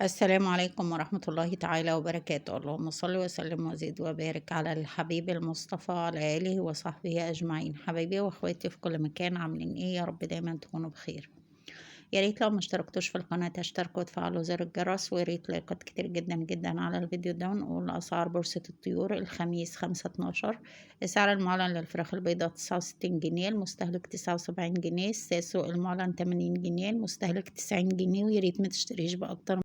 السلام عليكم ورحمة الله تعالى وبركاته. اللهم صل وسلم وزد وبارك على الحبيب المصطفى على آله وصحبه أجمعين. حبايبي وأخواتي في كل مكان، عاملين إيه؟ يا رب دايما تكونوا بخير. يا ريت لو مشتركتوش في القناة تشتركوا وتفعلوا زر الجرس، ويا ريت لايكات كتير جدا جدا على الفيديو ده. ونقول أسعار بورصة الطيور الخميس 5/12. السعر المعلن للفراخ البيضاء 69 جنيه، المستهلك 79 جنيه. الساسو المعلن 80 جنيه، المستهلك 90 جنيه. ويا ريت متشتريش بأكتر